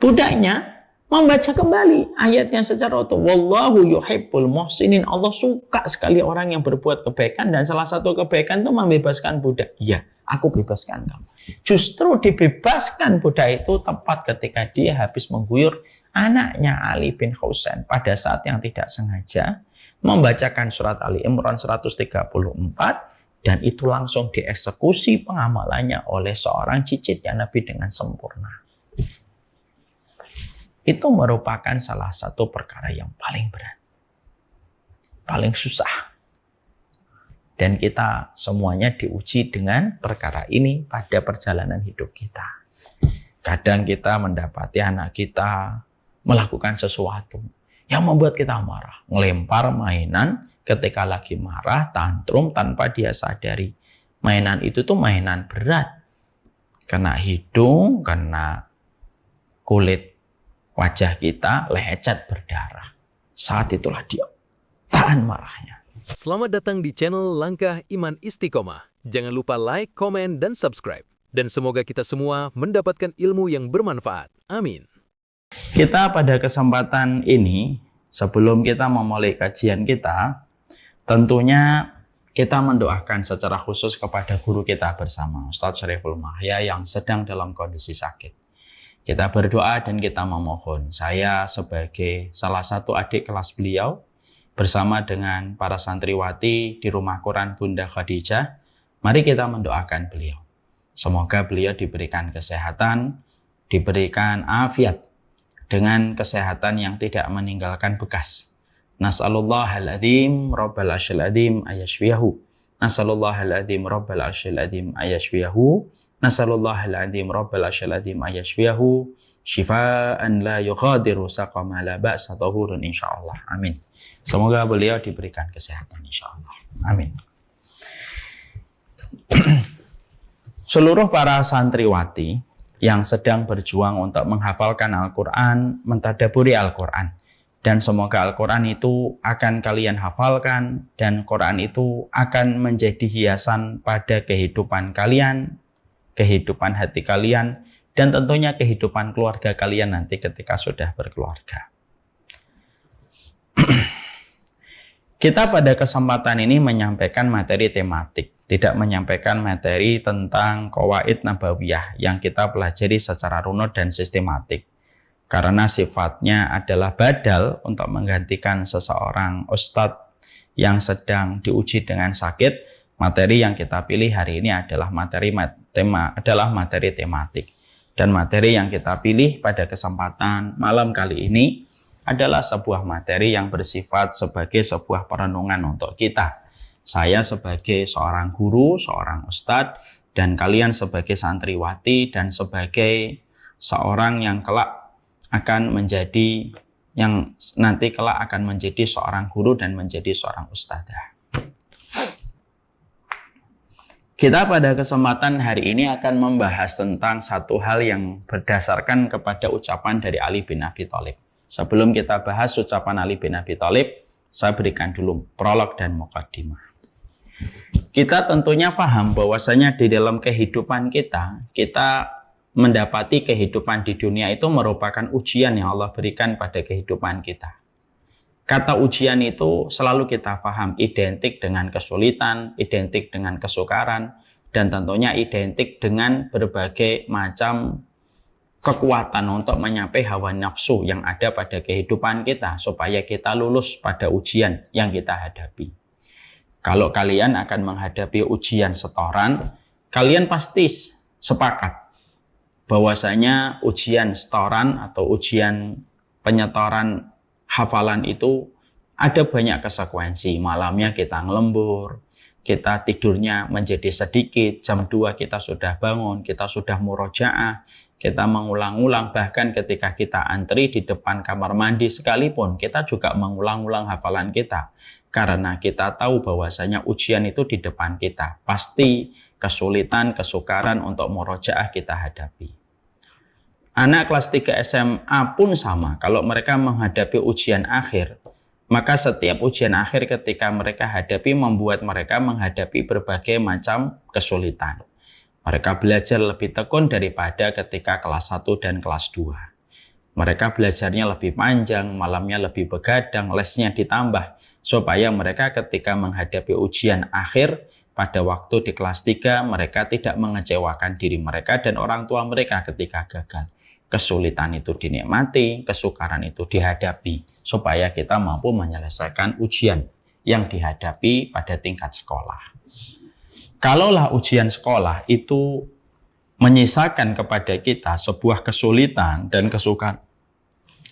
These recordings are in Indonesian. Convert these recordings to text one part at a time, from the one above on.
budaknya membaca kembali ayatnya secara utuh. Wallahu yuhibbul muhsinin. Allah suka sekali orang yang berbuat kebaikan, dan salah satu kebaikan itu membebaskan budak. Iya, aku bebaskan kamu. Justru dibebaskan budak itu tepat ketika dia habis mengguyur anaknya Ali bin Husain pada saat yang tidak sengaja membacakan surat Ali Imran 134, dan itu langsung dieksekusi pengamalannya oleh seorang cicitnya Nabi dengan sempurna. Itu merupakan salah satu perkara yang paling berat, paling susah. Dan kita semuanya diuji dengan perkara ini pada perjalanan hidup kita. Kadang kita mendapati anak kita melakukan sesuatu yang membuat kita marah. Ngelempar mainan ketika lagi marah, tantrum tanpa dia sadari. Mainan itu tuh mainan berat. Kena hidung, kena kulit wajah kita, lecet berdarah. Saat itulah dia tahan marahnya. Selamat datang di channel Langkah Iman Istiqomah. Jangan lupa like, komen, dan subscribe. Dan semoga kita semua mendapatkan ilmu yang bermanfaat. Amin. Kita pada kesempatan ini, sebelum kita memulai kajian kita, tentunya kita mendoakan secara khusus kepada guru kita bersama, Ustadz Syariful Mahya yang sedang dalam kondisi sakit. Kita berdoa dan kita memohon. Saya sebagai salah satu adik kelas beliau, bersama dengan para santriwati di Rumah Quran Bunda Khadijah, mari kita mendoakan beliau. Semoga beliau diberikan kesehatan, diberikan afiat, dengan kesehatan yang tidak meninggalkan bekas. Nas'alullahal-adzim Rabbal Arsyil Adzim ayashfiyahu. Nas'alullahal-adzim Rabbal Arsyil Adzim ayashfiyahu. Nas'alullahal-adzim Rabbal Arsyil Adzim ayashfiyahu. Shifaan la yughadiru saqama la ba'sa tahurun insyaallah. Amin. Semoga beliau diberikan kesehatan insyaallah. Amin. Seluruh para santriwati yang sedang berjuang untuk menghafalkan Al-Quran, mentadaburi Al-Quran. Dan semoga Al-Quran itu akan kalian hafalkan, dan Quran itu akan menjadi hiasan pada kehidupan kalian, kehidupan hati kalian, dan tentunya kehidupan keluarga kalian nanti ketika sudah berkeluarga. Kita pada kesempatan ini menyampaikan materi tematik, tidak menyampaikan materi tentang qawaid nabawiyah yang kita pelajari secara runut dan sistematik. Karena sifatnya adalah badal untuk menggantikan seseorang ustadz yang sedang diuji dengan sakit. Materi yang kita pilih hari ini adalah materi tematik. Dan materi yang kita pilih pada kesempatan malam kali ini adalah sebuah materi yang bersifat sebagai sebuah perenungan untuk kita. Saya sebagai seorang guru, seorang ustadz, dan kalian sebagai santriwati dan sebagai seorang yang kelak akan menjadi, yang nanti kelak akan menjadi seorang guru dan menjadi seorang ustadzah. Kita pada kesempatan hari ini akan membahas tentang satu hal yang berdasarkan kepada ucapan dari Ali bin Abi Thalib. Sebelum kita bahas ucapan Ali bin Abi Thalib, saya berikan dulu prolog dan muqaddimah. Kita tentunya paham bahwasanya di dalam kehidupan kita mendapati kehidupan di dunia itu merupakan ujian yang Allah berikan pada kehidupan kita. Kata ujian itu selalu kita paham identik dengan kesulitan, identik dengan kesukaran, dan tentunya identik dengan berbagai macam kekuatan untuk menyapai hawa nafsu yang ada pada kehidupan kita supaya kita lulus pada ujian yang kita hadapi. Kalau kalian akan menghadapi ujian setoran, kalian pasti sepakat bahwasanya ujian setoran atau ujian penyetoran hafalan itu ada banyak konsekuensi. Malamnya kita ngelembur, kita tidurnya menjadi sedikit, jam 2 kita sudah bangun, kita sudah murojaah, kita mengulang-ulang, bahkan ketika kita antri di depan kamar mandi sekalipun, kita juga mengulang-ulang hafalan kita. Karena kita tahu bahwasanya ujian itu di depan kita. Pasti kesulitan, kesukaran untuk murojaah kita hadapi. Anak kelas 3 SMA pun sama. Kalau mereka menghadapi ujian akhir, maka setiap ujian akhir ketika mereka hadapi membuat mereka menghadapi berbagai macam kesulitan. Mereka belajar lebih tekun daripada ketika kelas 1 dan kelas 2. Mereka belajarnya lebih panjang, malamnya lebih begadang, lesnya ditambah, supaya mereka ketika menghadapi ujian akhir pada waktu di kelas 3, mereka tidak mengecewakan diri mereka dan orang tua mereka ketika gagal. Kesulitan itu dinikmati, kesukaran itu dihadapi, supaya kita mampu menyelesaikan ujian yang dihadapi pada tingkat sekolah. Kalaulah ujian sekolah itu menyisakan kepada kita sebuah kesulitan dan kesukaran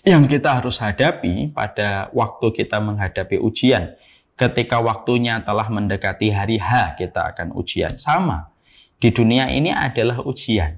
yang kita harus hadapi pada waktu kita menghadapi ujian, ketika waktunya telah mendekati hari H kita akan ujian. Sama, di dunia ini adalah ujian.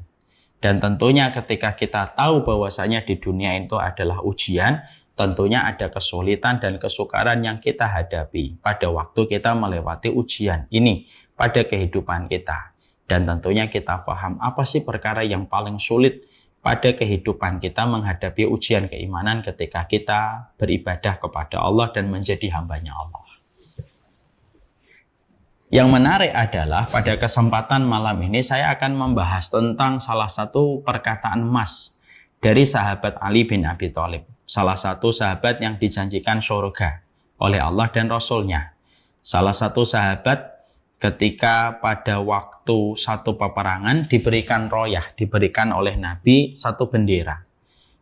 Dan tentunya ketika kita tahu bahwasanya di dunia itu adalah ujian, tentunya ada kesulitan dan kesukaran yang kita hadapi pada waktu kita melewati ujian ini pada kehidupan kita. Dan tentunya kita paham apa sih perkara yang paling sulit pada kehidupan kita menghadapi ujian keimanan ketika kita beribadah kepada Allah dan menjadi hambanya Allah. Yang menarik adalah pada kesempatan malam ini saya akan membahas tentang salah satu perkataan emas dari sahabat Ali bin Abi Thalib. Salah satu sahabat yang dijanjikan surga oleh Allah dan Rasul-Nya. Salah satu sahabat ketika pada waktu satu peperangan diberikan royah, diberikan oleh Nabi satu bendera.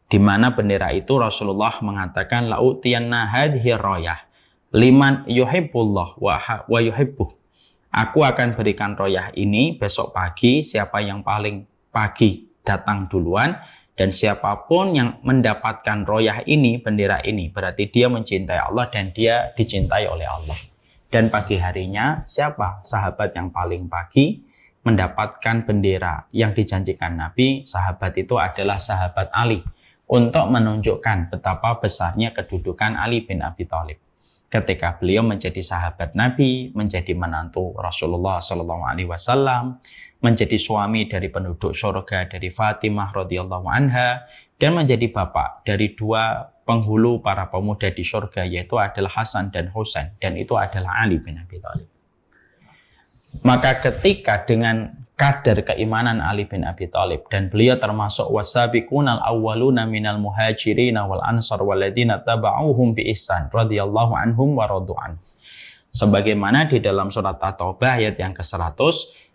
Di mana bendera itu Rasulullah mengatakan la'utiyanna hadhihi royah liman yuhibbullah wa yuhibbuh. Aku akan berikan royah ini besok pagi, siapa yang paling pagi datang duluan dan siapapun yang mendapatkan royah ini, bendera ini, berarti dia mencintai Allah dan dia dicintai oleh Allah. Dan pagi harinya siapa sahabat yang paling pagi mendapatkan bendera yang dijanjikan Nabi? Sahabat itu adalah sahabat Ali, untuk menunjukkan betapa besarnya kedudukan Ali bin Abi Thalib. Ketika beliau menjadi sahabat Nabi, menjadi menantu Rasulullah SAW, menjadi suami dari penduduk surga dari Fatimah radhiyallahu anha, dan menjadi bapak dari dua penghulu para pemuda di surga, yaitu adalah Hasan dan Husain, dan itu adalah Ali bin Abi Thalib. Maka ketika dengan kadar keimanan Ali bin Abi Thalib, dan beliau termasuk wasabiqunal awwaluna minal muhajirin wal ansar waladina taba'uhum bi ihsan radhiyallahu anhum wa radu'an. Sebagaimana di dalam surat At-Taubah ayat yang ke-100,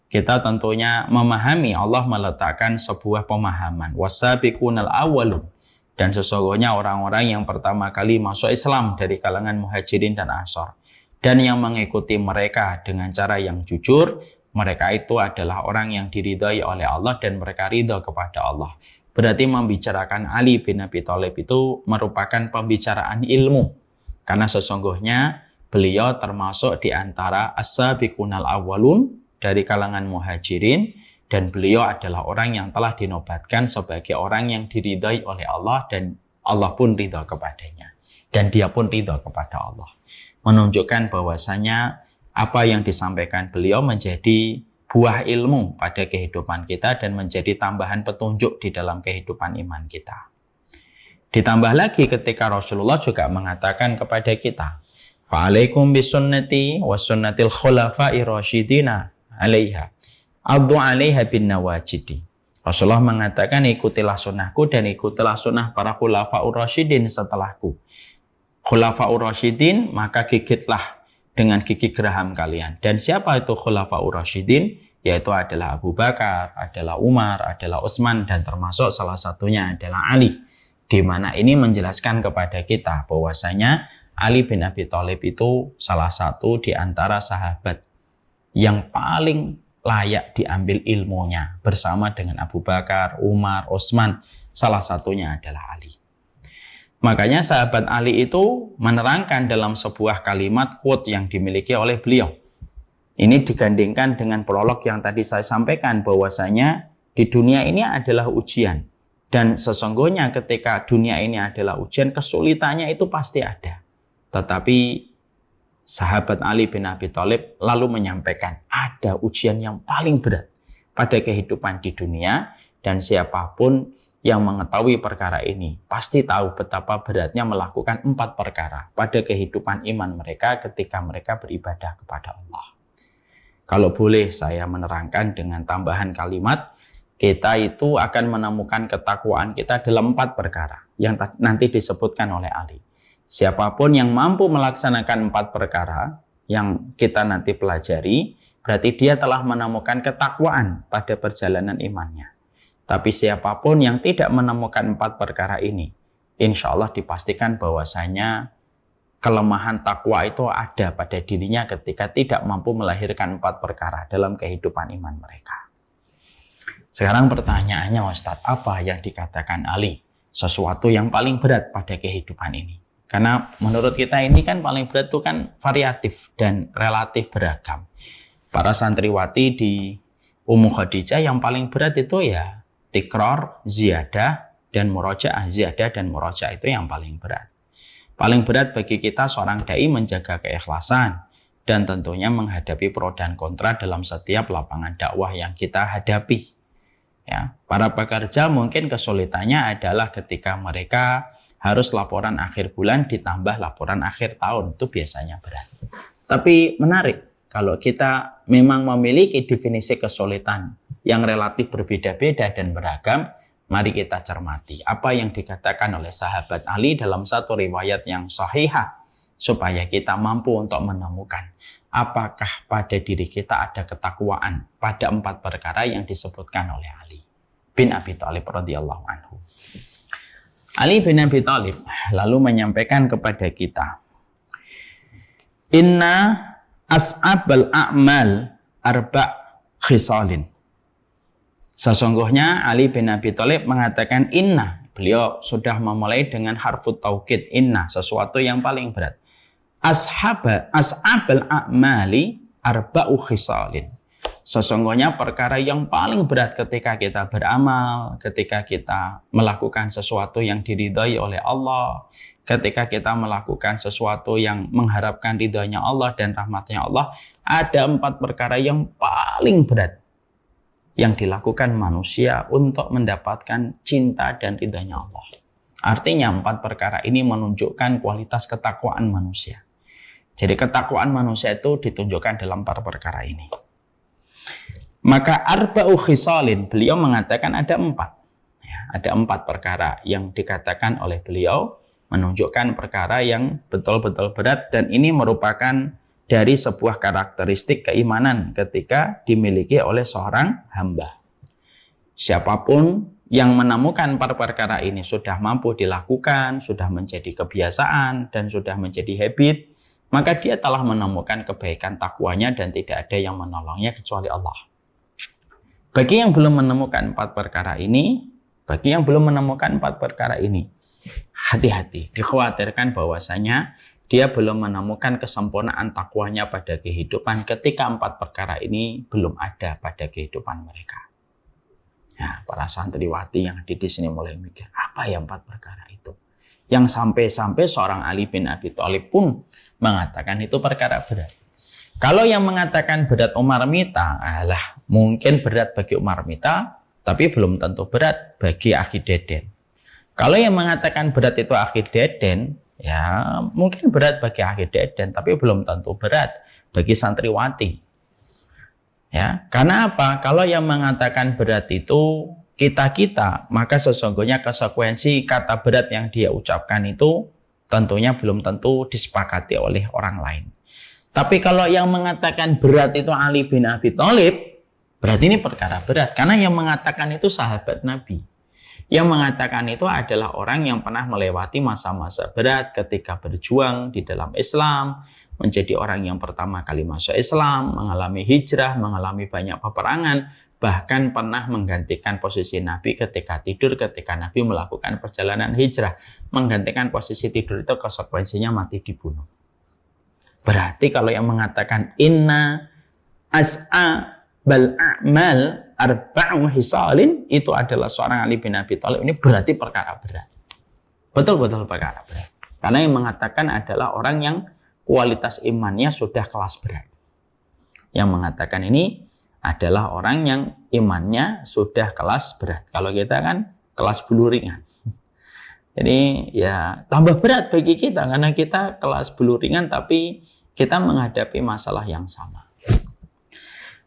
kita tentunya memahami Allah meletakkan sebuah pemahaman wasabiqunal awwalun. Dan sesungguhnya orang-orang yang pertama kali masuk Islam dari kalangan muhajirin dan ansar, dan yang mengikuti mereka dengan cara yang jujur, mereka itu adalah orang yang diridhai oleh Allah dan mereka ridha kepada Allah. Berarti membicarakan Ali bin Abi Thalib itu merupakan pembicaraan ilmu, karena sesungguhnya beliau termasuk di antara as-sabiqunal awwalun dari kalangan muhajirin, dan beliau adalah orang yang telah dinobatkan sebagai orang yang diridhai oleh Allah dan Allah pun ridha kepadanya. Dan dia pun ridha kepada Allah. Menunjukkan bahwasanya apa yang disampaikan beliau menjadi buah ilmu pada kehidupan kita dan menjadi tambahan petunjuk di dalam kehidupan iman kita. Ditambah lagi ketika Rasulullah juga mengatakan kepada kita, fa'alaikum bisunnati wa sunnatil khulafa'i rasyidina 'alaiha. Addu 'alaiha bin nawajidi. Rasulullah mengatakan ikutilah sunnahku dan ikutilah sunnah para khulafa'ur rasyidin setelahku. Khulafa'ur rasyidin, maka gigitlah dengan gigi geraham kalian. Dan siapa itu khulafa'ur rasyidin? Yaitu adalah Abu Bakar, adalah Umar, adalah Utsman, dan termasuk salah satunya adalah Ali. Di mana ini menjelaskan kepada kita bahwasanya Ali bin Abi Thalib itu salah satu di antara sahabat yang paling layak diambil ilmunya bersama dengan Abu Bakar, Umar, Utsman, salah satunya adalah Ali. Makanya sahabat Ali itu menerangkan dalam sebuah kalimat quote yang dimiliki oleh beliau. Ini digandingkan dengan prolog yang tadi saya sampaikan bahwasanya di dunia ini adalah ujian. Dan sesungguhnya ketika dunia ini adalah ujian, kesulitannya itu pasti ada. Tetapi sahabat Ali bin Abi Thalib lalu menyampaikan ada ujian yang paling berat pada kehidupan di dunia, dan siapapun yang mengetahui perkara ini pasti tahu betapa beratnya melakukan 4 perkara pada kehidupan iman mereka ketika mereka beribadah kepada Allah. Kalau boleh saya menerangkan dengan tambahan kalimat, kita itu akan menemukan ketakwaan kita dalam 4 perkara yang nanti disebutkan oleh Ali. Siapapun yang mampu melaksanakan 4 perkara yang kita nanti pelajari, berarti dia telah menemukan ketakwaan pada perjalanan imannya. Tapi siapapun yang tidak menemukan 4 perkara ini, insya Allah dipastikan bahwasanya kelemahan takwa itu ada pada dirinya ketika tidak mampu melahirkan 4 perkara dalam kehidupan iman mereka. Sekarang pertanyaannya, Ustadz, apa yang dikatakan Ali? Sesuatu yang paling berat pada kehidupan ini. Karena menurut kita ini kan paling berat itu kan variatif dan relatif beragam. Para santriwati di Ummu Khadijah yang paling berat itu ya tikror, ziyadah, dan murojaah. Ziyadah dan murojaah itu yang paling berat. Paling berat bagi kita seorang dai menjaga keikhlasan dan tentunya menghadapi pro dan kontra dalam setiap lapangan dakwah yang kita hadapi. Ya, para pekerja mungkin kesulitannya adalah ketika mereka harus laporan akhir bulan ditambah laporan akhir tahun, itu biasanya berat. Tapi menarik kalau kita memang memiliki definisi kesulitan yang relatif berbeda-beda dan beragam. Mari kita cermati apa yang dikatakan oleh sahabat Ali dalam satu riwayat yang sahihah supaya kita mampu untuk menemukan apakah pada diri kita ada ketakwaan pada 4 perkara yang disebutkan oleh Ali bin Abi Thalib radhiyallahu anhu. Ali bin Abi Thalib lalu menyampaikan kepada kita, inna as'abal a'mal arba' khisalin. Sesungguhnya Ali bin Abi Thalib mengatakan inna. Beliau sudah memulai dengan harfut taukid inna, sesuatu yang paling berat. As'abal a'mali arba'u khisalin. Sesungguhnya perkara yang paling berat ketika kita beramal, ketika kita melakukan sesuatu yang diridhai oleh Allah, ketika kita melakukan sesuatu yang mengharapkan ridhonya Allah dan rahmatnya Allah, ada 4 perkara yang paling berat yang dilakukan manusia untuk mendapatkan cinta dan ridhanya Allah. Artinya 4 perkara ini menunjukkan kualitas ketakwaan manusia. Jadi ketakwaan manusia itu ditunjukkan dalam 4 perkara ini. Maka arba'u khisalin, beliau mengatakan ada 4. Ya, ada 4 perkara yang dikatakan oleh beliau menunjukkan perkara yang betul-betul berat dan ini merupakan dari sebuah karakteristik keimanan ketika dimiliki oleh seorang hamba. Siapapun yang menemukan 4 perkara ini sudah mampu dilakukan, sudah menjadi kebiasaan, dan sudah menjadi habit, maka dia telah menemukan kebaikan takwanya dan tidak ada yang menolongnya kecuali Allah. Bagi yang belum menemukan 4 perkara ini, hati-hati, dikhawatirkan bahwasanya dia belum menemukan kesempurnaan takwanya pada kehidupan ketika 4 perkara ini belum ada pada kehidupan mereka. Ya, para santriwati yang di sini mulai mikir, apa ya 4 perkara itu? Yang sampai-sampai seorang Ali bin Abi Thalib pun mengatakan itu perkara berat. Kalau yang mengatakan berat Umar Mita, mungkin berat bagi Umar Mita, tapi belum tentu berat bagi Akhi Deden. Kalau yang mengatakan berat itu Akhi Deden, ya mungkin berat bagi Akhi Deden, tapi belum tentu berat bagi santriwati. Ya, karena apa? Kalau yang mengatakan berat itu kita, maka sesungguhnya konsekuensi kata berat yang dia ucapkan itu tentunya belum tentu disepakati oleh orang lain. Tapi kalau yang mengatakan berat itu Ali bin Abi Thalib, berarti ini perkara berat. Karena yang mengatakan itu sahabat Nabi. Yang mengatakan itu adalah orang yang pernah melewati masa-masa berat ketika berjuang di dalam Islam, menjadi orang yang pertama kali masuk Islam, mengalami hijrah, mengalami banyak peperangan, bahkan pernah menggantikan posisi Nabi ketika tidur, ketika Nabi melakukan perjalanan hijrah. Menggantikan posisi tidur itu konsekuensinya mati dibunuh. Berarti kalau yang mengatakan inna as'abal a'mal arba'u hisalin, itu adalah seorang Ali bin Abi Thalib, ini berarti perkara berat. Betul-betul perkara berat. Karena yang mengatakan adalah orang yang kualitas imannya sudah kelas berat. Yang mengatakan ini adalah orang yang imannya sudah kelas berat. Kalau kita kan kelas bulu ringan. Jadi ya tambah berat bagi kita karena kita kelas bulu ringan tapi kita menghadapi masalah yang sama.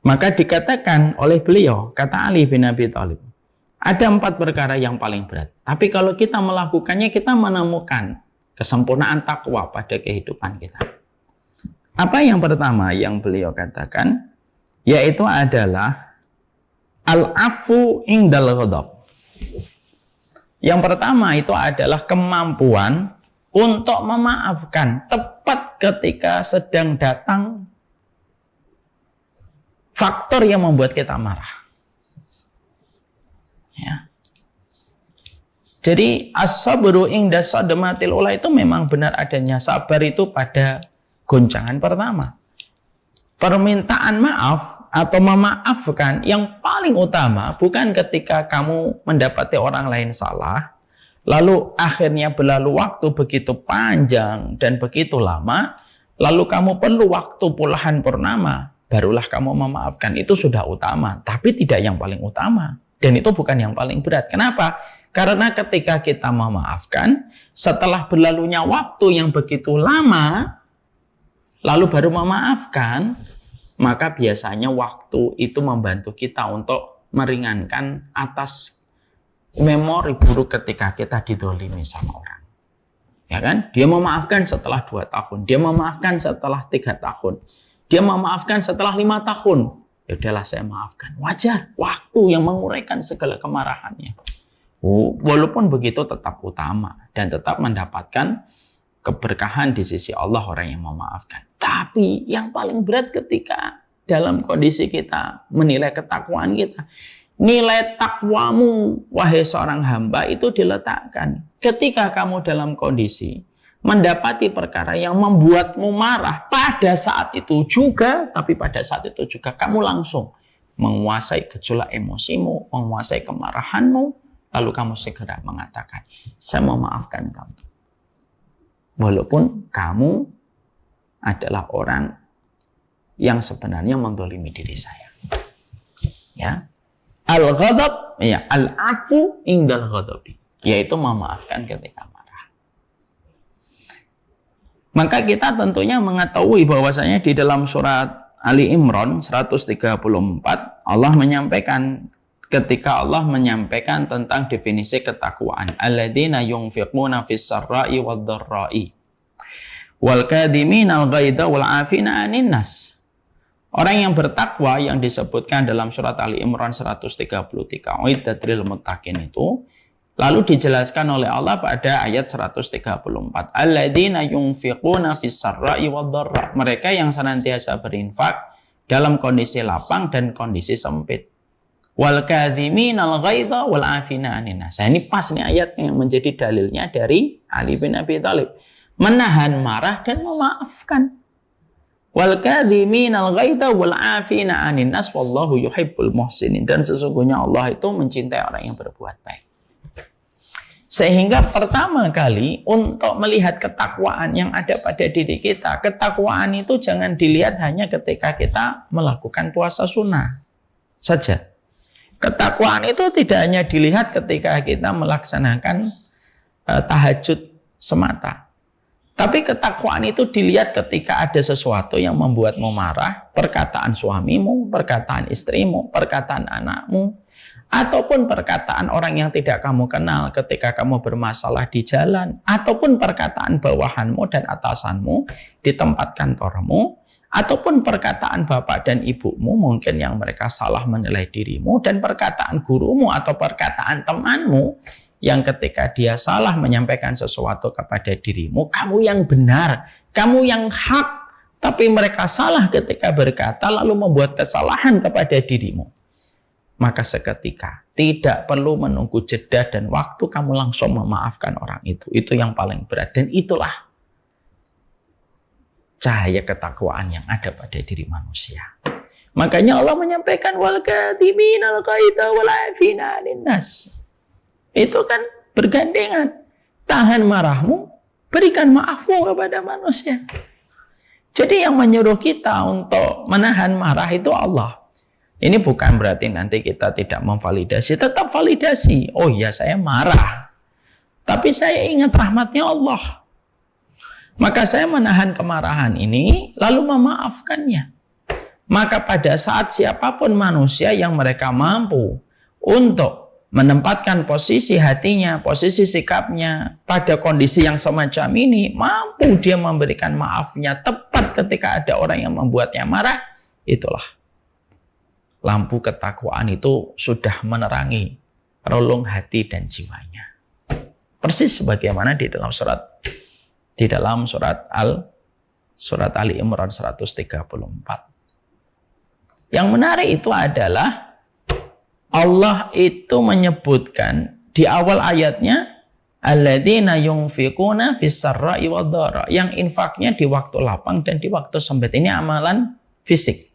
Maka dikatakan oleh beliau, kata Ali bin Abi Thalib, ada 4 perkara yang paling berat. Tapi kalau kita melakukannya, kita menemukan kesempurnaan takwa pada kehidupan kita. Apa yang pertama yang beliau katakan? Yaitu adalah al-afu indal ghadab. Yang pertama itu adalah kemampuan untuk memaafkan tepat ketika sedang datang faktor yang membuat kita marah. Ya. Jadi as-sabru inda sadmatil ula itu memang benar adanya sabar itu pada goncangan pertama. Permintaan maaf atau memaafkan yang paling utama bukan ketika kamu mendapati orang lain salah, lalu akhirnya berlalu waktu begitu panjang dan begitu lama, lalu kamu perlu waktu puluhan purnama, barulah kamu memaafkan. Itu sudah utama, tapi tidak yang paling utama. Dan itu bukan yang paling berat. Kenapa? Karena ketika kita memaafkan, setelah berlalunya waktu yang begitu lama, lalu baru memaafkan, maka biasanya waktu itu membantu kita untuk meringankan atas memori buruk ketika kita didolimi sama orang. Ya kan? Dia memaafkan setelah 2 tahun, dia memaafkan setelah 3 tahun, dia memaafkan setelah 5 tahun. Ya udahlah, saya maafkan. Wajar, waktu yang menguraikan segala kemarahannya. Walaupun begitu tetap utama dan tetap mendapatkan keberkahan di sisi Allah orang yang memaafkan. Tapi yang paling berat ketika dalam kondisi kita menilai ketakwaan kita, nilai takwamu wahai seorang hamba itu diletakkan ketika kamu dalam kondisi mendapati perkara yang membuatmu marah pada saat itu juga, tapi pada saat itu juga kamu langsung menguasai gejolak emosimu, menguasai kemarahanmu, lalu kamu segera mengatakan, saya memaafkan kamu. Walaupun kamu adalah orang yang sebenarnya mendolimi diri saya. Ya. Al-ghadab, ya, al-afu indal ghadabi, yaitu memaafkan ketika marah. Maka kita tentunya mengetahui bahwasanya di dalam surat Ali Imran 134 Allah menyampaikan, ketika Allah menyampaikan tentang definisi ketakwaan, alladzina yunfiquna fis sarra'i wad dharra'i wal kadhiminal ghaidha wal 'afina 'anil nas. Orang yang bertakwa yang disebutkan dalam surat Ali Imran 133 uiddat lil muttaqin itu lalu dijelaskan oleh Allah pada ayat 134, alladzina yunfiquna fis sarra'i wad dharra, mereka yang senantiasa berinfak dalam kondisi lapang dan kondisi sempit. Wal kadhiminal ghaidha wal 'afina 'anil nas. Ini pas nih ayatnya yang menjadi dalilnya dari Ali bin Abi Thalib. Menahan marah dan memaafkan. Wal kadhiminal ghaidha wal 'afina 'anil nas wallahu yuhibbul muhsinin. Dan sesungguhnya Allah itu mencintai orang yang berbuat baik. Sehingga pertama kali untuk melihat ketakwaan yang ada pada diri kita, ketakwaan itu jangan dilihat hanya ketika kita melakukan puasa sunnah saja. Ketakwaan itu tidak hanya dilihat ketika kita melaksanakan tahajud semata. Tapi ketakwaan itu dilihat ketika ada sesuatu yang membuatmu marah, perkataan suamimu, perkataan istrimu, perkataan anakmu, ataupun perkataan orang yang tidak kamu kenal ketika kamu bermasalah di jalan, ataupun perkataan bawahanmu dan atasanmu di tempat kantormu, ataupun perkataan bapak dan ibumu mungkin yang mereka salah menilai dirimu, dan perkataan gurumu atau perkataan temanmu yang ketika dia salah menyampaikan sesuatu kepada dirimu, kamu yang benar, kamu yang hak, tapi mereka salah ketika berkata lalu membuat kesalahan kepada dirimu. Maka seketika tidak perlu menunggu jeda dan waktu, kamu langsung memaafkan orang itu. Itu yang paling berat dan itulah cahaya ketakwaan yang ada pada diri manusia. Makanya Allah menyampaikan wal kadhiminal ghaidha wal 'afina 'anil nas. Itu kan bergandengan. Tahan marahmu, berikan maafmu kepada manusia. Jadi yang menyuruh kita untuk menahan marah itu Allah. Ini bukan berarti nanti kita tidak memvalidasi, tetap validasi. Oh iya, saya marah, tapi saya ingat rahmatnya Allah. Maka saya menahan kemarahan ini, lalu memaafkannya. Maka pada saat siapapun manusia yang mereka mampu untuk menempatkan posisi hatinya, posisi sikapnya pada kondisi yang semacam ini, mampu dia memberikan maafnya tepat ketika ada orang yang membuatnya marah, itulah lampu ketakwaan itu sudah menerangi relung hati dan jiwanya. Persis sebagaimana di dalam surat Ali Imran 134. Yang menarik itu adalah Allah itu menyebutkan di awal ayatnya alladzina yunfiquna fis-sarra'i wad-dharra, yang infaknya di waktu lapang dan di waktu sempit. Ini amalan fisik.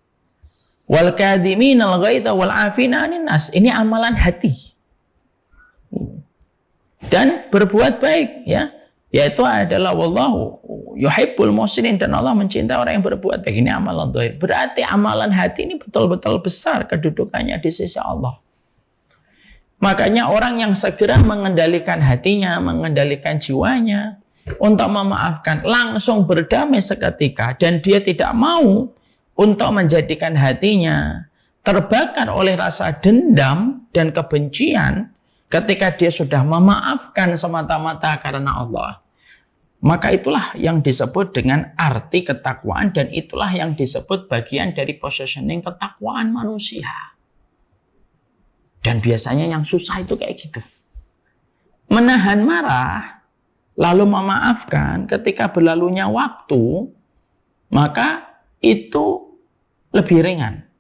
Wal kadhiminal ghaidha wal 'afina 'anil nas, ini amalan hati. Dan berbuat baik, ya, yaitu adalah wallahu yuhibbul muhsinin, dan Allah mencintai orang yang berbuat baik. Ini amalan zahir. Berarti amalan hati ini betul-betul besar kedudukannya di sisi Allah. Makanya orang yang segera mengendalikan hatinya, mengendalikan jiwanya untuk memaafkan, langsung berdamai seketika, dan dia tidak mau untuk menjadikan hatinya terbakar oleh rasa dendam dan kebencian ketika dia sudah memaafkan semata-mata karena Allah. Maka itulah yang disebut dengan arti ketakwaan, dan itulah yang disebut bagian dari positioning ketakwaan manusia. Dan biasanya yang susah itu kayak gitu. Menahan marah, lalu memaafkan ketika berlalunya waktu, maka itu lebih ringan.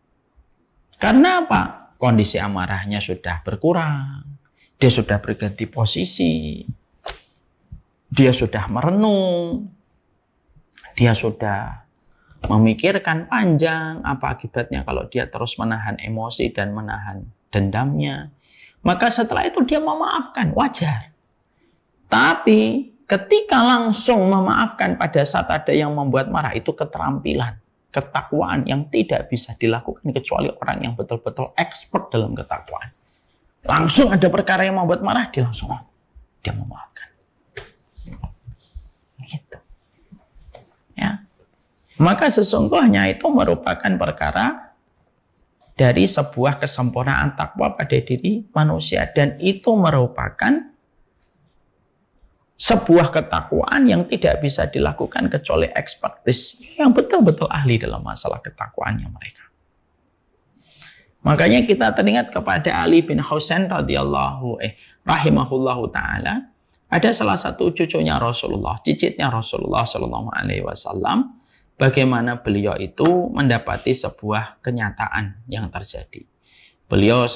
Karena apa? Kondisi amarahnya sudah berkurang. Dia sudah berganti posisi. Dia sudah merenung. Dia sudah memikirkan panjang apa akibatnya kalau dia terus menahan emosi dan menahan dendamnya. Maka setelah itu dia memaafkan, wajar. Tapi ketika langsung memaafkan pada saat ada yang membuat marah, itu keterampilan, ketakwaan yang tidak bisa dilakukan kecuali orang yang betul-betul expert dalam ketakwaan. Langsung ada perkara yang membuat marah, dia langsung dia memaafkan. Gitu. Ya. Maka sesungguhnya itu merupakan perkara dari sebuah kesempurnaan takwa pada diri manusia, dan itu merupakan sebuah ketakwaan yang tidak bisa dilakukan kecuali ekspertis yang betul-betul ahli dalam masalah ketakwaannya mereka. Makanya kita teringat kepada Ali bin Husain rahimahullahu taala, ada salah satu cucunya Rasulullah, cicitnya Rasulullah Shallallahu Alaihi Wasallam, bagaimana beliau itu mendapati sebuah kenyataan yang terjadi. Beliau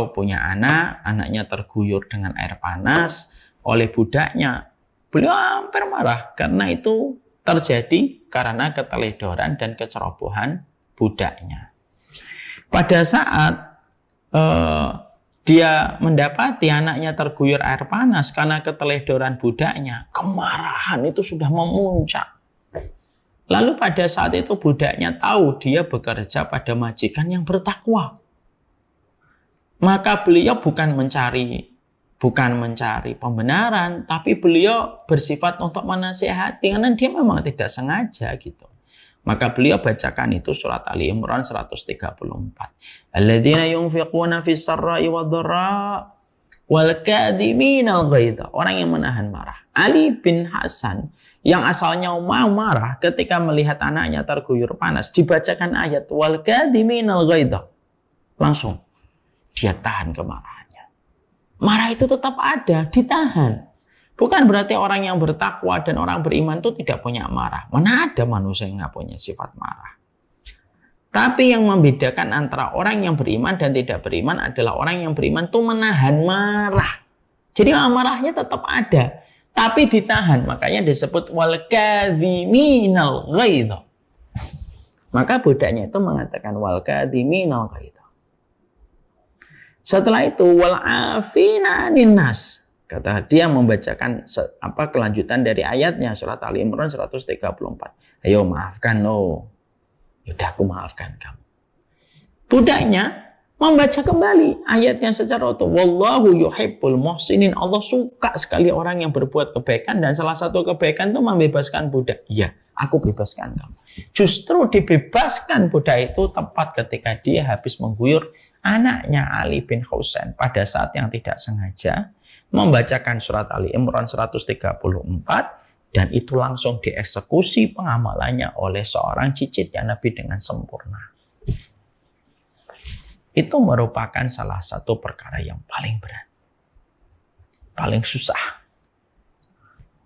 punya anak, anaknya terguyur dengan air panas oleh budaknya. Beliau hampir marah karena itu terjadi karena keteledoran dan kecerobohan budaknya. Pada saat dia mendapati anaknya terguyur air panas karena keteledoran budaknya, kemarahan itu sudah memuncak. Lalu pada saat itu budaknya tahu dia bekerja pada majikan yang bertakwa. Maka beliau bukan mencari pembenaran, tapi beliau bersifat untuk menasihati karena dia memang tidak sengaja gitu. Maka beliau bacakan itu surat Ali Imran 134. Alladzina yunfiquna fis sarra'i wad-dharra wal kadhiminal ghaidha. Orang yang menahan marah. Ali bin Hasan yang asalnya mau marah ketika melihat anaknya terguyur panas, dibacakan ayat wal kadhiminal ghaidha. Langsung dia tahan kemarahannya. Marah itu tetap ada, ditahan. Bukan berarti orang yang bertakwa dan orang beriman itu tidak punya marah. Mana ada manusia yang nggak punya sifat marah. Tapi yang membedakan antara orang yang beriman dan tidak beriman adalah orang yang beriman itu menahan marah. Jadi marahnya tetap ada, tapi ditahan. Makanya disebut wal kadhiminal ghaidha. Maka budaknya itu mengatakan wal kadhiminal ghaidha. Setelah itu wal afina 'anil nas. Kata dia membacakan kelanjutan dari ayatnya surat Ali Imran 134. Ayo maafkan lo. Yaudah aku maafkan kamu. Budaknya membaca kembali ayatnya secara utuh. Wallahu yuhibbul muhsinin. Allah suka sekali orang yang berbuat kebaikan, dan salah satu kebaikan itu membebaskan budak. Iya, Aku bebaskan kamu. Justru dibebaskan budak itu tepat ketika dia habis mengguyur anaknya Ali bin Husain pada saat yang tidak sengaja membacakan surat Ali Imran 134 dan itu langsung dieksekusi pengamalannya oleh seorang cicitnya Nabi dengan sempurna. Itu merupakan salah satu perkara yang paling berat, paling susah.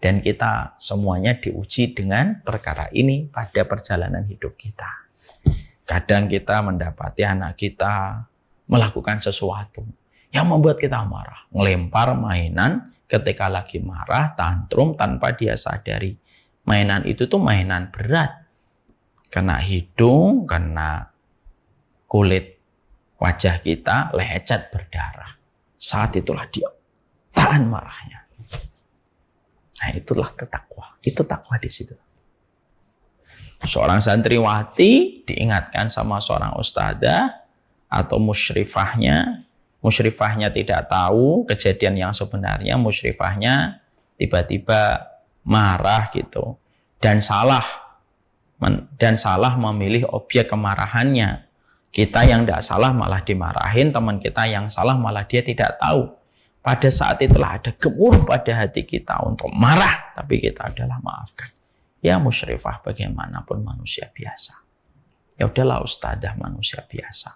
Dan kita semuanya diuji dengan perkara ini pada perjalanan hidup kita. Kadang kita mendapati anak kita melakukan sesuatu yang membuat kita marah. Ngelempar mainan ketika lagi marah, tantrum tanpa dia sadari. Mainan itu tuh mainan berat. Kena hidung, kena kulit wajah kita, lecet berdarah. Saat itulah dia tahan marahnya. Nah, itulah takwa. Itu takwa di situ. Seorang santriwati diingatkan sama seorang ustadzah atau musyrifahnya. Musyrifahnya tidak tahu kejadian yang sebenarnya. Musyrifahnya tiba-tiba marah gitu dan salah memilih objek kemarahannya. Kita yang tidak salah malah dimarahin, teman kita yang salah malah dia tidak tahu. Pada saat itulah ada gemuruh pada hati kita untuk marah, tapi kita adalah maafkan. Ya musyrifah bagaimanapun manusia biasa. Ya udahlah ustadzah manusia biasa.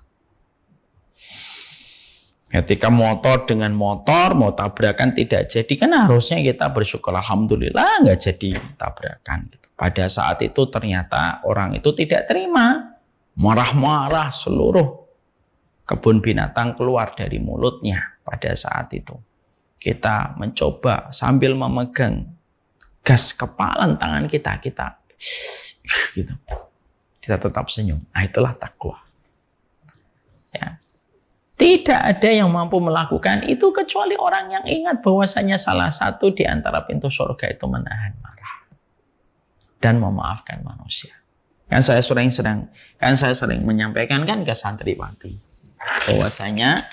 Ketika motor dengan motor mau tabrakan tidak jadi, kan harusnya kita bersyukur alhamdulillah nggak jadi tabrakan. Pada saat itu ternyata orang itu tidak terima, marah-marah seluruh kebun binatang keluar dari mulutnya. Pada saat itu kita mencoba sambil memegang gas kepalan tangan kita gitu. Kita tetap senyum. Nah, itulah takwa. Ya. Tidak ada yang mampu melakukan itu kecuali orang yang ingat bahwasanya salah satu di antara pintu surga itu menahan marah dan memaafkan manusia. Kan saya sering menyampaikan kan ke santriwati bahwasanya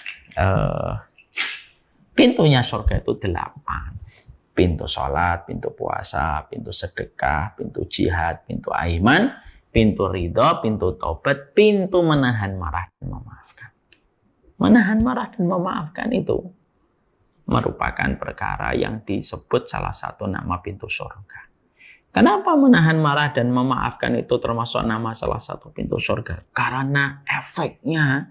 pintunya surga itu 8. Pintu sholat, pintu puasa, pintu sedekah, pintu jihad, pintu iman, pintu ridho, pintu taubat, pintu menahan marah dan memaafkan. Menahan marah dan memaafkan itu merupakan perkara yang disebut salah satu nama pintu surga. Kenapa menahan marah dan memaafkan itu termasuk nama salah satu pintu surga? Karena efeknya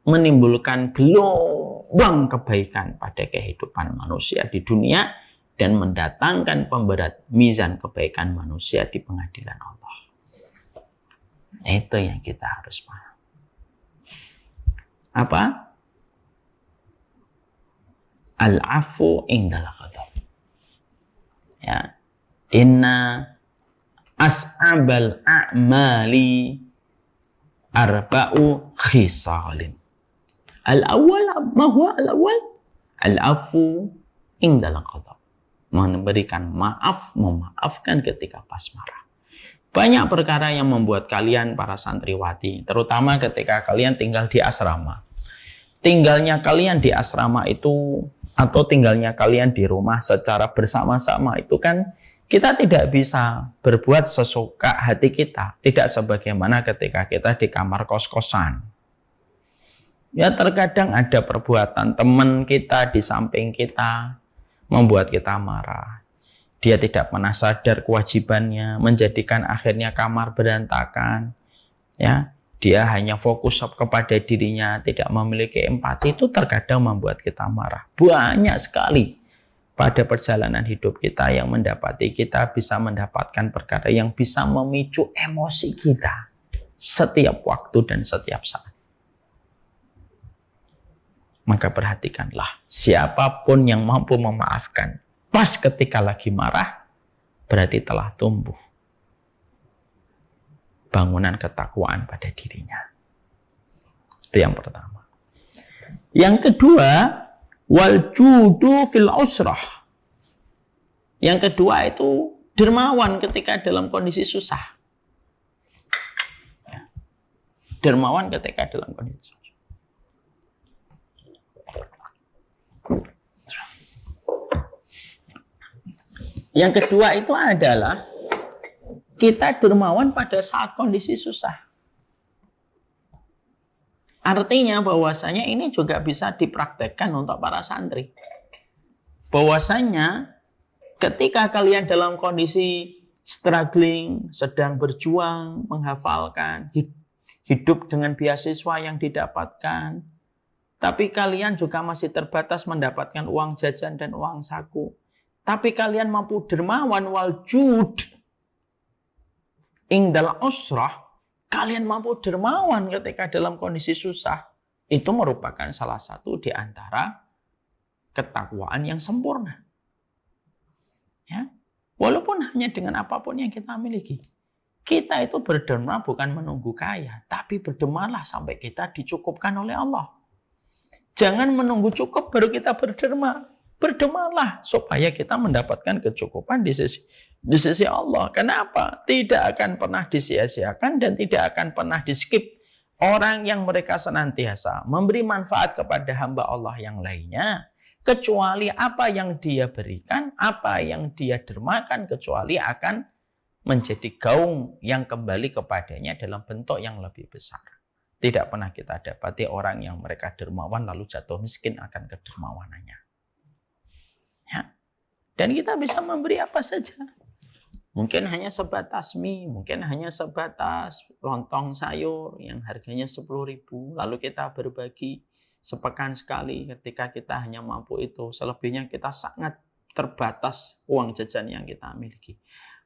menimbulkan gelombang kebaikan pada kehidupan manusia di dunia dan mendatangkan pemberat mizan kebaikan manusia di pengadilan Allah. Itu yang kita harus paham. Apa? Al-afu indal ghadab. Ya. Inna as'abal a'mali arba'u khisalin. Al-awwal, ma huwa al-awwal? Al-afu indal ghadab. Memberikan maaf, memaafkan ketika pas marah. Banyak perkara yang membuat kalian para santriwati, terutama ketika kalian tinggal di asrama. Tinggalnya kalian di asrama itu atau tinggalnya kalian di rumah secara bersama-sama itu kan kita tidak bisa berbuat sesuka hati kita. Tidak sebagaimana ketika kita di kamar kos-kosan. Ya terkadang ada perbuatan teman kita di samping kita membuat kita marah. Dia tidak pernah sadar kewajibannya, menjadikan akhirnya kamar berantakan. Ya, dia hanya fokus kepada dirinya, tidak memiliki empati, itu terkadang membuat kita marah. Banyak sekali pada perjalanan hidup kita yang mendapati kita bisa mendapatkan perkara yang bisa memicu emosi kita setiap waktu dan setiap saat. Maka perhatikanlah, siapapun yang mampu memaafkan pas ketika lagi marah, berarti telah tumbuh bangunan ketakwaan pada dirinya. Itu yang pertama. Yang kedua, wal judu fil usrah. Yang kedua itu dermawan ketika dalam kondisi susah. Dermawan ketika dalam kondisi susah. Yang kedua itu adalah Kita dermawan pada saat kondisi susah. Artinya bahwasanya ini juga bisa dipraktekkan untuk para santri. Bahwasanya ketika kalian dalam kondisi struggling, sedang berjuang, menghafalkan, hidup dengan beasiswa yang didapatkan, tapi kalian juga masih terbatas mendapatkan uang jajan dan uang saku. Tapi kalian mampu dermawan wal jud ingdal usrah, kalian mampu dermawan ketika dalam kondisi susah. Itu merupakan salah satu di antara ketakwaan yang sempurna. Ya, walaupun hanya dengan apapun yang kita miliki. Kita itu berderma bukan menunggu kaya, tapi berdermalah sampai kita dicukupkan oleh Allah. Jangan menunggu cukup baru kita berderma. Berdermalah supaya kita mendapatkan kecukupan di sisi Allah. Kenapa? Tidak akan pernah disia-siakan dan tidak akan pernah di-skip. Orang yang mereka senantiasa memberi manfaat kepada hamba Allah yang lainnya, kecuali apa yang dia berikan, apa yang dia dermakan, kecuali akan menjadi gaung yang kembali kepadanya dalam bentuk yang lebih besar. Tidak pernah kita dapati orang yang mereka dermawan lalu jatuh miskin akan kedermawanannya. Ya. Dan kita bisa memberi apa saja. Mungkin hanya sebatas mie, mungkin hanya sebatas lontong sayur yang harganya 10.000. Lalu kita berbagi sepekan sekali ketika kita hanya mampu itu. Selebihnya kita sangat terbatas uang jajan yang kita miliki.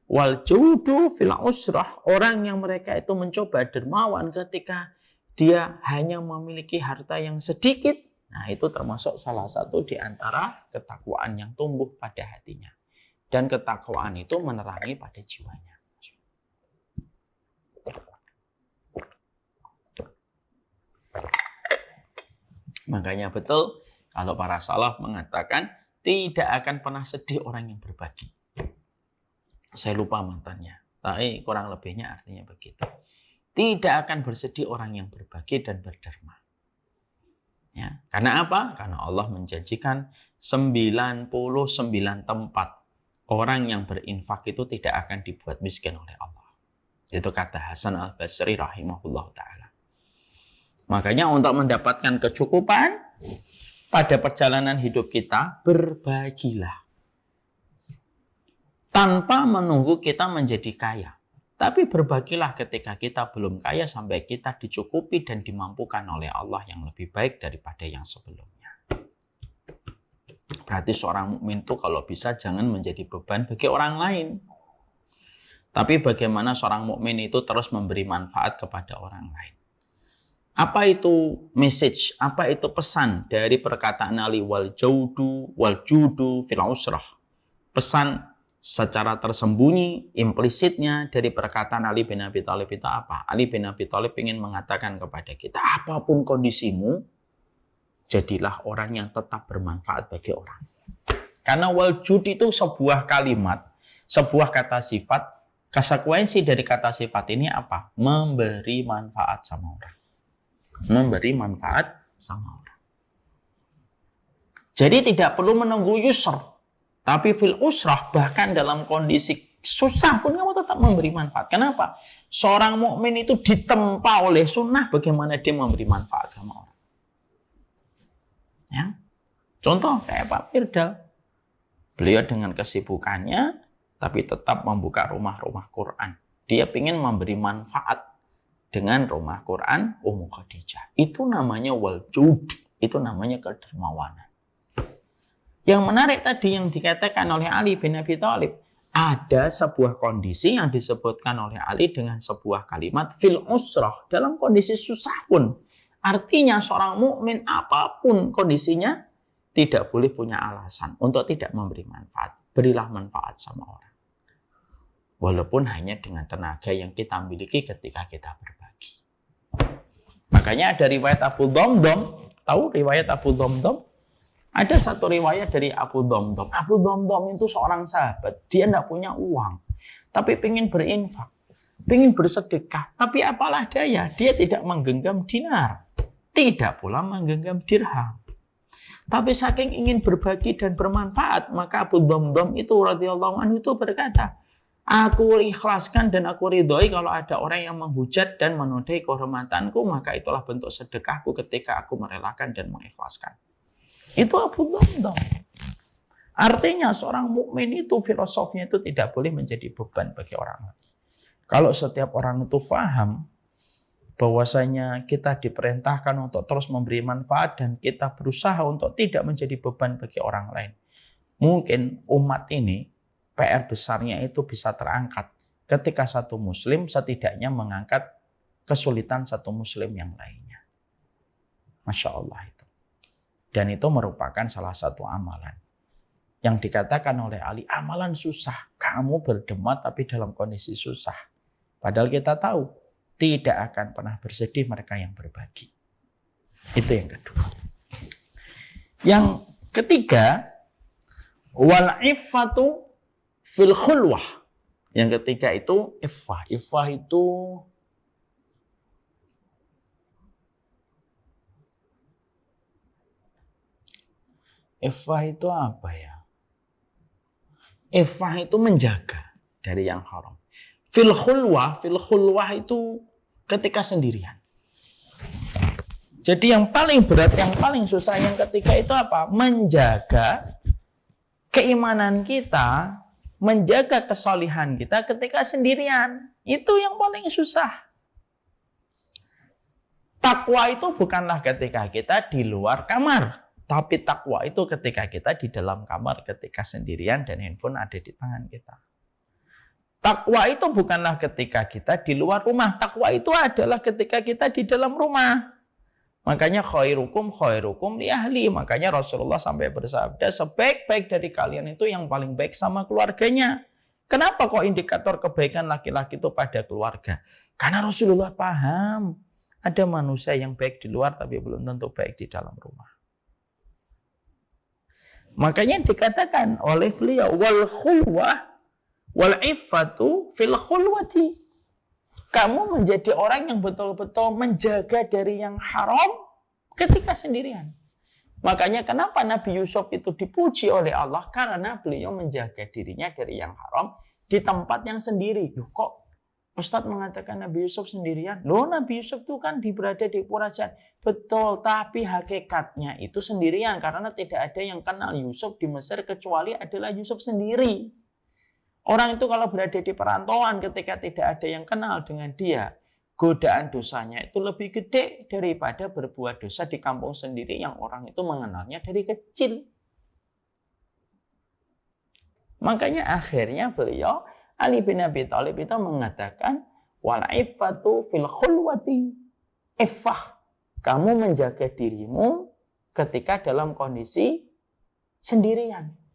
Wal judu fil usrah, orang yang mereka itu mencoba dermawan ketika dia hanya memiliki harta yang sedikit. Nah, itu termasuk salah satu di antara ketakwaan yang tumbuh pada hatinya. Dan ketakwaan itu menerangi pada jiwanya. Makanya betul kalau para salaf mengatakan tidak akan pernah sedih orang yang berbagi. Saya lupa mantannya, tapi kurang lebihnya artinya begitu. Tidak akan bersedih orang yang berbagi dan berderma. Ya, karena apa? Karena Allah menjanjikan 99 tempat orang yang berinfak itu tidak akan dibuat miskin oleh Allah. Itu kata Hasan Al-Basri rahimahullah ta'ala. Makanya untuk mendapatkan kecukupan pada perjalanan hidup kita, berbagilah. Tanpa menunggu kita menjadi kaya. Tapi berbagilah ketika kita belum kaya sampai kita dicukupi dan dimampukan oleh Allah yang lebih baik daripada yang sebelumnya. Berarti seorang mukmin itu kalau bisa jangan menjadi beban bagi orang lain. Tapi bagaimana seorang mukmin itu terus memberi manfaat kepada orang lain. Apa itu message, apa itu pesan dari perkataan Ali wal judu fil usrah. Pesan secara tersembunyi, implisitnya dari perkataan Ali bin Abi Thalib itu apa? Ali bin Abi Thalib ingin mengatakan kepada kita, apapun kondisimu, jadilah orang yang tetap bermanfaat bagi orang. Karena waljud itu sebuah kalimat, sebuah kata sifat, konsekuensi dari kata sifat ini apa? Memberi manfaat sama orang. Memberi manfaat sama orang. Jadi tidak perlu menunggu yusr. Tapi fil usrah, bahkan dalam kondisi susah pun kamu tetap memberi manfaat. Kenapa? Seorang mukmin itu ditempa oleh sunnah bagaimana dia memberi manfaat sama orang. Ya. Contoh kayak Pak Firdal. Beliau dengan kesibukannya, tapi tetap membuka rumah-rumah Quran. Dia ingin memberi manfaat dengan rumah Quran Ummu Khadijah. Itu namanya waljud. Itu namanya kedermawanan. Yang menarik tadi yang dikatakan oleh Ali bin Abi Thalib, ada sebuah kondisi yang disebutkan oleh Ali dengan sebuah kalimat fil usrah, dalam kondisi susah pun. Artinya seorang mukmin apapun kondisinya tidak boleh punya alasan untuk tidak memberi manfaat. Berilah manfaat sama orang. Walaupun hanya dengan tenaga yang kita miliki ketika kita berbagi. Makanya ada riwayat Abu Dhamdham, tahu riwayat Abu Dhamdham? Ada satu riwayat dari Abu Dhamdham. Abu Dhamdham itu seorang sahabat. Dia tidak punya uang. Tapi ingin berinfak. Ingin bersedekah. Tapi apalah daya. Dia tidak menggenggam dinar. Tidak pula menggenggam dirham. Tapi saking ingin berbagi dan bermanfaat. Maka Abu Dhamdham itu radhiyallahu anhu itu berkata, Aku ikhlaskan dan aku ridhoi kalau ada orang yang menghujat dan menodai kehormatanku, maka itulah bentuk sedekahku ketika aku merelakan dan mengikhlaskan. Itu Abu Dhamdam. Artinya seorang mukmin itu filosofinya itu tidak boleh menjadi beban bagi orang lain. Kalau setiap orang itu paham bahwasanya kita diperintahkan untuk terus memberi manfaat dan kita berusaha untuk tidak menjadi beban bagi orang lain, mungkin umat ini PR besarnya itu bisa terangkat ketika satu muslim setidaknya mengangkat kesulitan satu muslim yang lainnya. Masya Allah itu. Dan itu merupakan salah satu amalan. Yang dikatakan oleh Ali, amalan susah. Kamu berdemat tapi dalam kondisi susah. Padahal kita tahu, tidak akan pernah bersedih mereka yang berbagi. Itu yang kedua. Yang ketiga, wal iffatu fil khulwah. Yang ketiga itu iffah. Iffah itu apa ya? Iffah itu menjaga dari yang haram. Fil khulwah itu ketika sendirian. Jadi yang paling berat, yang paling susah yang ketiga itu apa? Menjaga keimanan kita, menjaga kesalihan kita ketika sendirian. Itu yang paling susah. Takwa itu bukanlah ketika kita di luar kamar. Tapi takwa itu ketika kita di dalam kamar, ketika sendirian dan handphone ada di tangan kita. Takwa itu bukanlah ketika kita di luar rumah. Takwa itu adalah ketika kita di dalam rumah. Makanya khairukum li ahli. Makanya Rasulullah sampai bersabda, sebaik-baik dari kalian itu yang paling baik sama keluarganya. Kenapa kok indikator kebaikan laki-laki itu pada keluarga? Karena Rasulullah paham, ada manusia yang baik di luar tapi belum tentu baik di dalam rumah. Makanya dikatakan oleh beliau, wal khulwah wal iffatu fil khulwati. Kamu menjadi orang yang betul-betul menjaga dari yang haram ketika sendirian. Makanya kenapa Nabi Yusuf itu dipuji oleh Allah? Karena beliau menjaga dirinya dari yang haram di tempat yang sendiri. Loh, kok Ustadz mengatakan Nabi Yusuf sendirian? Loh, Nabi Yusuf itu kan berada di kerajaan. Betul, tapi hakikatnya itu sendirian. Karena tidak ada yang kenal Yusuf di Mesir kecuali adalah Yusuf sendiri. Orang itu kalau berada di perantauan ketika tidak ada yang kenal dengan dia, godaan dosanya itu lebih gede daripada berbuat dosa di kampung sendiri yang orang itu mengenalnya dari kecil. Makanya akhirnya beliau, Ali bin Abi Thalib itu mengatakan, wal iffatu fil khulwati. Iffah, kamu menjaga dirimu ketika dalam kondisi sendirian.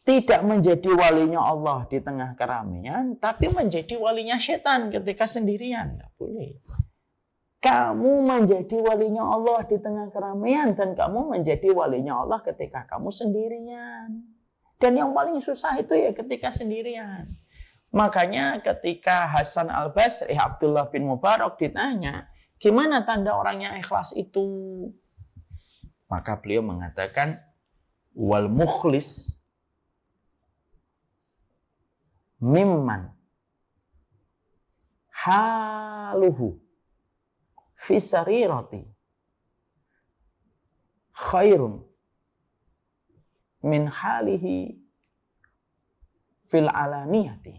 Tidak menjadi walinya Allah di tengah keramaian, tapi menjadi walinya setan ketika sendirian. Tidak boleh. Kamu menjadi walinya Allah di tengah keramaian, dan kamu menjadi walinya Allah ketika kamu sendirian. Dan yang paling susah itu ya ketika sendirian. Makanya ketika Hasan al-Basri, Abdullah bin Mubarak ditanya, gimana tanda orang yang ikhlas itu? Maka beliau mengatakan, wal mukhlis mimman haluhu fi sarirati khairun min halihi fil alaniyati.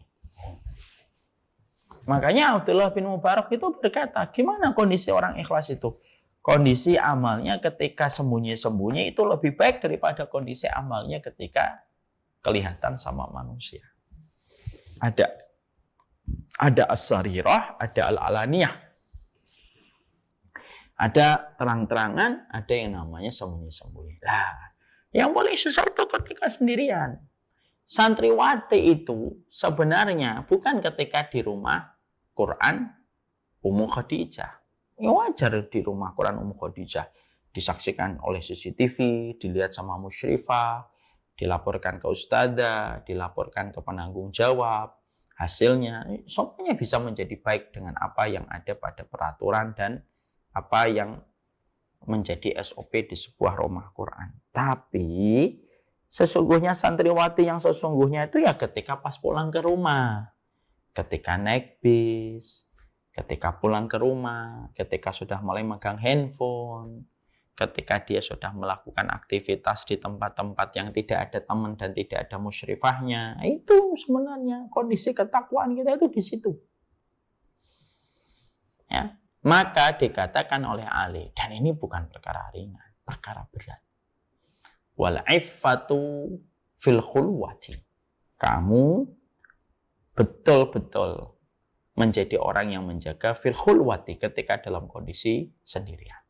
Makanya Abdullah bin Mubarak itu berkata, gimana kondisi orang ikhlas itu? Kondisi amalnya ketika sembunyi-sembunyi itu lebih baik daripada kondisi amalnya ketika kelihatan sama manusia. Ada as-sarirah, ada al-alaniyah. Ada terang-terangan, ada yang namanya sembunyi-sembunyi. Nah, yang paling susah itu ketika sendirian. Santriwati itu sebenarnya bukan ketika di rumah Quran Ummu Khadijah. Ya wajar di rumah Quran Ummu Khadijah disaksikan oleh CCTV, dilihat sama musyrifah, dilaporkan ke ustadzah, dilaporkan ke penanggung jawab, hasilnya semuanya bisa menjadi baik dengan apa yang ada pada peraturan dan apa yang menjadi SOP di sebuah rumah Quran. Tapi Sesungguhnya santriwati yang sesungguhnya itu ya ketika pas pulang ke rumah, ketika naik bis, ketika pulang ke rumah, ketika sudah mulai megang handphone, ketika dia sudah melakukan aktivitas di tempat-tempat yang tidak ada teman dan tidak ada musyrifahnya. Itu sebenarnya kondisi ketakwaan kita itu di situ. Ya, maka dikatakan oleh Ali, dan ini bukan perkara ringan, perkara berat. Wal iffatu fil khulwati. Kamu betul-betul menjadi orang yang menjaga fil khulwati ketika dalam kondisi sendirian.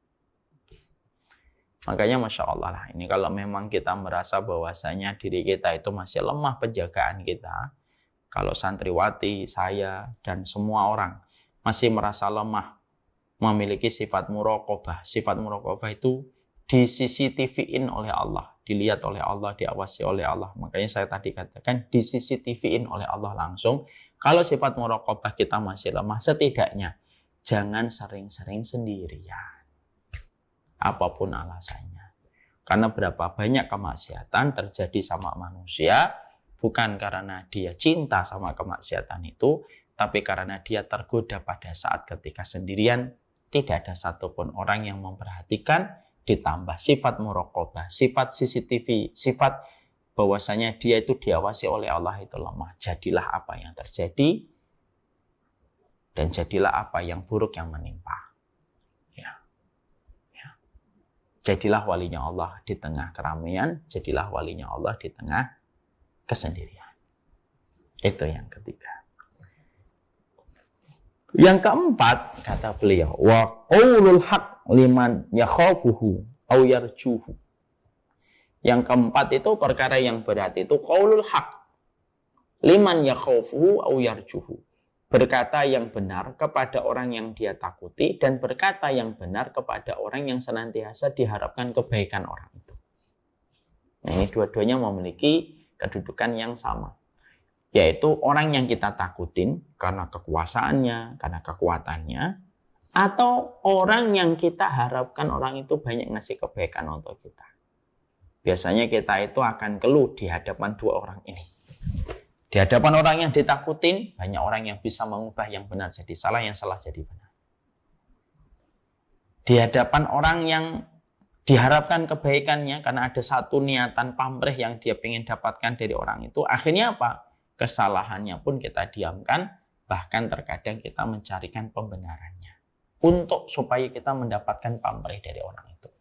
Makanya Masya Allah lah, ini kalau memang kita merasa bahwasanya diri kita itu masih lemah penjagaan kita, kalau santriwati, saya, dan semua orang masih merasa lemah memiliki sifat muraqabah. Sifat muraqabah itu di CCTV-in oleh Allah, dilihat oleh Allah, diawasi oleh Allah. Makanya saya tadi katakan di CCTV-in oleh Allah langsung. Kalau sifat muraqabah kita masih lemah, setidaknya jangan sering-sering sendirian. Apapun alasannya. Karena berapa banyak kemaksiatan terjadi sama manusia, bukan karena dia cinta sama kemaksiatan itu, tapi karena dia tergoda pada saat ketika sendirian, tidak ada satupun orang yang memperhatikan, ditambah sifat muraqabah, sifat CCTV, sifat bahwasanya dia itu diawasi oleh Allah itu lemah. Jadilah apa yang terjadi, dan jadilah apa yang buruk yang menimpa. Jadilah walinya Allah di tengah keramaian, jadilah walinya Allah di tengah kesendirian. Itu yang ketiga. Yang keempat, kata beliau, wa qaulul haq liman yakhafuhu aw yarjuhu. Yang keempat itu perkara yang berat itu qaulul haq liman yakhafuhu aw yarjuhu. Berkata yang benar kepada orang yang dia takuti dan berkata yang benar kepada orang yang senantiasa diharapkan kebaikan orang itu. Nah, ini dua-duanya memiliki kedudukan yang sama. Yaitu orang yang kita takutin karena kekuasaannya, karena kekuatannya, atau orang yang kita harapkan orang itu banyak ngasih kebaikan untuk kita. Biasanya kita itu akan keluh di hadapan dua orang ini. Di hadapan orang yang ditakutin, banyak orang yang bisa mengubah yang benar jadi salah, yang salah jadi benar. Di hadapan orang yang diharapkan kebaikannya, karena ada satu niatan pamrih yang dia ingin dapatkan dari orang itu, akhirnya apa? Kesalahannya pun kita diamkan, bahkan terkadang kita mencarikan pembenarannya. Untuk supaya kita mendapatkan pamrih dari orang itu.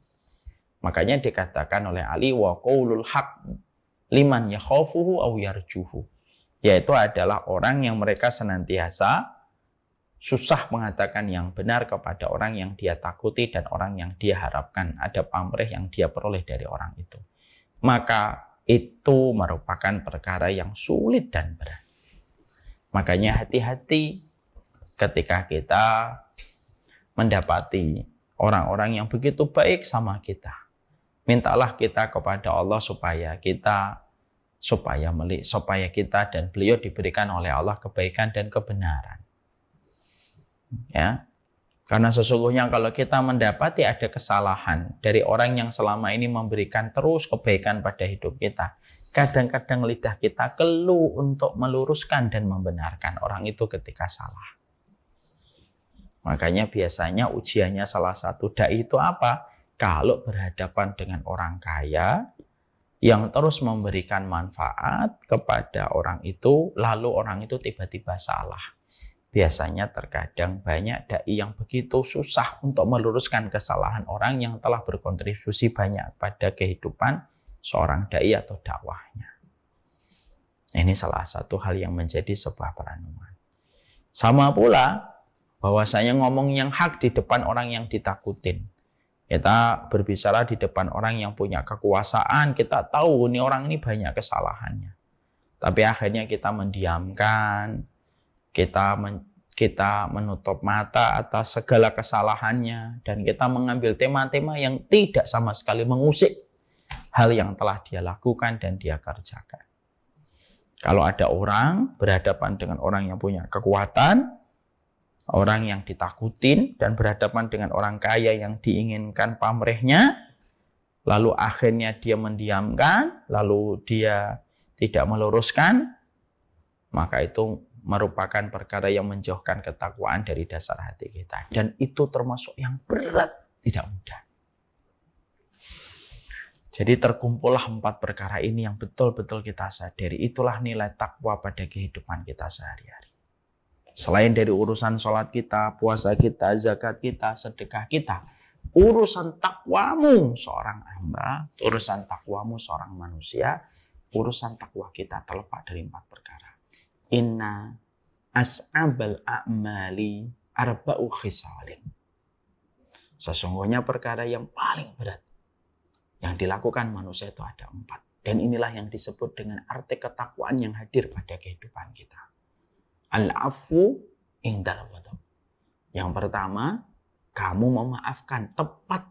Makanya dikatakan oleh Ali, wa qaulul haq liman yakhafuhu aw yarjuhu. Yaitu adalah orang yang mereka senantiasa susah mengatakan yang benar kepada orang yang dia takuti dan orang yang dia harapkan ada pamrih yang dia peroleh dari orang itu. Maka itu merupakan perkara yang sulit dan berat. Makanya hati-hati ketika kita mendapati orang-orang yang begitu baik sama kita. Mintalah kita kepada Allah supaya kita dan beliau diberikan oleh Allah kebaikan dan kebenaran. Ya. Karena sesungguhnya kalau kita mendapati ada kesalahan dari orang yang selama ini memberikan terus kebaikan pada hidup kita, kadang-kadang lidah kita keluh untuk meluruskan dan membenarkan orang itu ketika salah. Makanya biasanya ujiannya salah satu dai itu apa? Kalau berhadapan dengan orang kaya yang terus memberikan manfaat kepada orang itu, lalu orang itu tiba-tiba salah. Biasanya terkadang banyak dai yang begitu susah untuk meluruskan kesalahan orang yang telah berkontribusi banyak pada kehidupan seorang dai atau dakwahnya. Ini salah satu hal yang menjadi sebuah perenungan. Sama pula bahwasanya ngomong yang hak di depan orang yang ditakutin. Kita berbicara di depan orang yang punya kekuasaan, kita tahu ini orang ini banyak kesalahannya. Tapi akhirnya kita mendiamkan, kita menutup mata atas segala kesalahannya, dan kita mengambil tema-tema yang tidak sama sekali mengusik hal yang telah dia lakukan dan dia kerjakan. Kalau ada orang berhadapan dengan orang yang punya kekuatan, orang yang ditakutin dan berhadapan dengan orang kaya yang diinginkan pamrihnya, lalu akhirnya dia mendiamkan, lalu dia tidak meluruskan, maka itu merupakan perkara yang menjauhkan ketakwaan dari dasar hati kita. Dan itu termasuk yang berat, tidak mudah. Jadi terkumpullah 4 perkara ini yang betul-betul kita sadari. Itulah nilai takwa pada kehidupan kita sehari-hari. Selain dari urusan sholat kita, puasa kita, zakat kita, sedekah kita, urusan takwamu seorang hamba, urusan takwamu seorang manusia, urusan takwa kita terlepas dari 4 perkara. Inna as'abal a'mali arba'u khisalin. Sesungguhnya perkara yang paling berat yang dilakukan manusia itu ada 4. Dan inilah yang disebut dengan arti ketakwaan yang hadir pada kehidupan kita. Al-afu indal ghadab. Yang pertama, kamu memaafkan tepat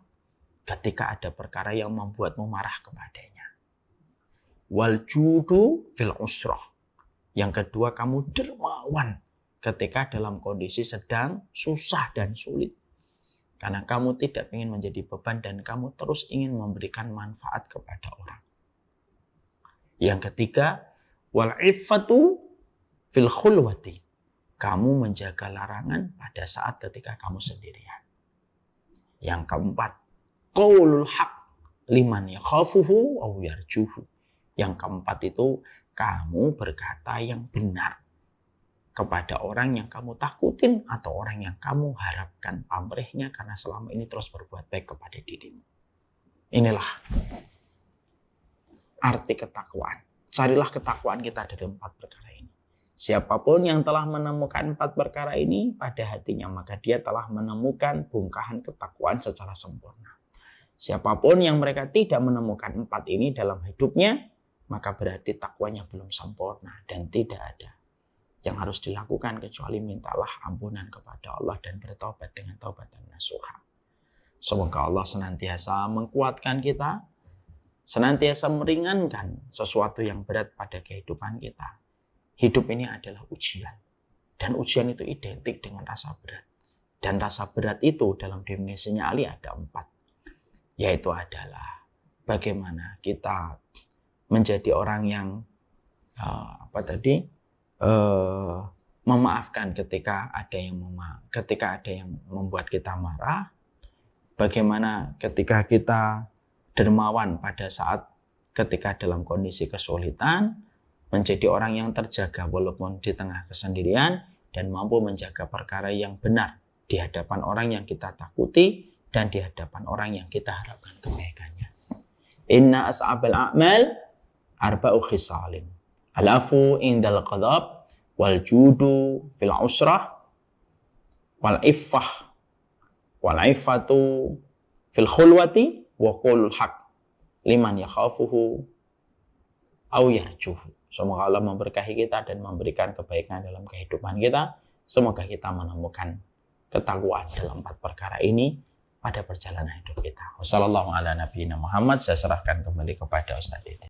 ketika ada perkara yang membuatmu marah kepadanya. Wal judu fil usrah. Yang kedua, kamu dermawan ketika dalam kondisi sedang susah dan sulit. Karena kamu tidak ingin menjadi beban dan kamu terus ingin memberikan manfaat kepada orang. Yang ketiga, wal iffatu fil khulwati. Kamu menjaga larangan pada saat ketika kamu sendirian. Yang keempat, qaulul haq liman yakhafuhu aw yarjuhu. Yang keempat itu kamu berkata yang benar kepada orang yang kamu takutin atau orang yang kamu harapkan pamrihnya karena selama ini terus berbuat baik kepada dirimu. Inilah arti ketakwaan. Carilah ketakwaan kita dari 4 perkara ini. Siapapun yang telah menemukan 4 perkara ini pada hatinya, maka dia telah menemukan bongkahan ketakwaan secara sempurna. Siapapun yang mereka tidak menemukan 4 ini dalam hidupnya, maka berarti takwanya belum sempurna dan tidak ada yang harus dilakukan kecuali mintalah ampunan kepada Allah dan bertobat dengan taubatan nasuha. Semoga Allah senantiasa menguatkan kita, senantiasa meringankan sesuatu yang berat pada kehidupan kita. Hidup ini adalah ujian. Dan ujian itu identik dengan rasa berat. Dan rasa berat itu dalam definisinya Ali ada 4. Yaitu adalah bagaimana kita menjadi orang yang memaafkan ketika ada yang membuat kita marah. Bagaimana ketika kita dermawan pada saat ketika dalam kondisi kesulitan, menjadi orang yang terjaga walaupun di tengah kesendirian, dan mampu menjaga perkara yang benar di hadapan orang yang kita takuti dan di hadapan orang yang kita harapkan kebaikannya. Inna as'abal a'mal arba'u khisalin. Al-afu indal qadab, wal judu fil usrah, wal iffah, wal iffatu fil khulwati, wa qaulul haq liman yakhafuhu aw yarjuhu. Semoga Allah memberkahi kita dan memberikan kebaikan dalam kehidupan kita. Semoga kita menemukan ketakwaan dalam 4 perkara ini pada perjalanan hidup kita. Wassalamualaikum warahmatullahi wabarakatuh. Saya serahkan kembali kepada Ustaz Dede.